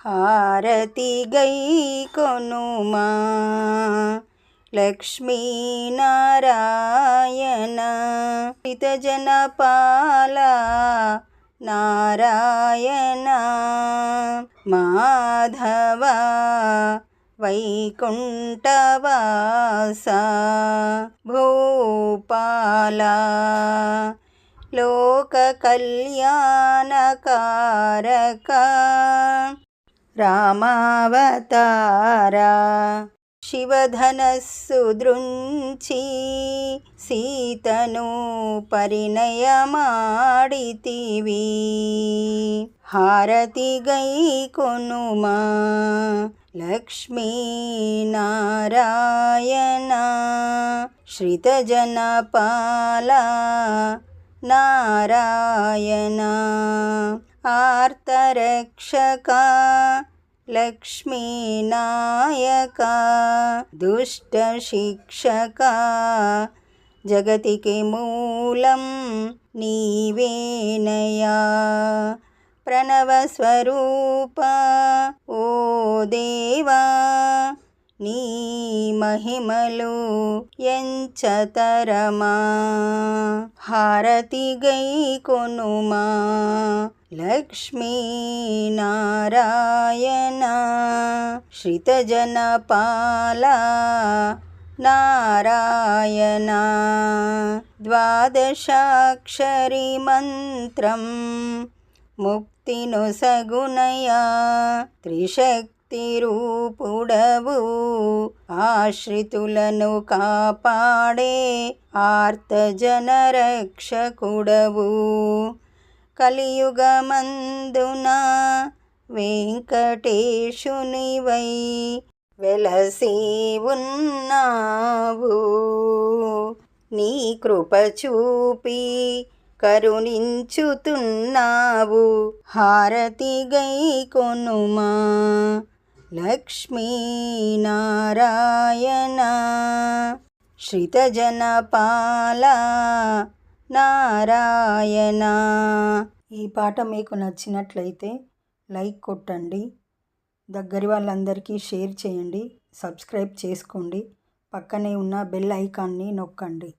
హారతి గైకొనుమా లక్ష్మీనారాయణ హితజనపాల నారాయణ మాధవ వైకుంఠవాస భూపాల లోక కళ్యాణకారక రామావతార శివధనస్సు దృంచి సీతను పరిణయమాడితివి హారతి గైకొనుమా లక్ష్మీనారాయణ శ్రితజనపాల నారాయణ ఆర్తరక్షక లక్ష్మీనాయక దుష్టశిక్షక జగతికి మూలం నీవేనయా ప్రణవస్వరూప ఓ దేవా నీ మహిమలు ఎంచతరమా హారతి గైకొనుమా లక్ష్మీనారాయణ శ్రితజనపాల నారాయణ ద్వాదశాక్షరి మంత్రం ముక్తినొసగునయా త్రిశక్తి రూపుడవు ఆశ్రితులను కాపాడే ఆర్తజనరక్షకుడవు కలియుగమందున వెంకటేశునివై వెలసి ఉన్నావు నీ కృప చూపి కరుణించుతున్నావు హారతి గైకొనుమా లక్ష్మీనారాయణ శ్రితజనపాల నారాయణ. ఈ పాట మీకు నచ్చినట్లయితే లైక్ కొట్టండి, దగ్గరి వాళ్ళందరికీ షేర్ చేయండి, సబ్స్క్రైబ్ చేసుకోండి, పక్కనే ఉన్న బెల్ ఐకాన్ని నొక్కండి.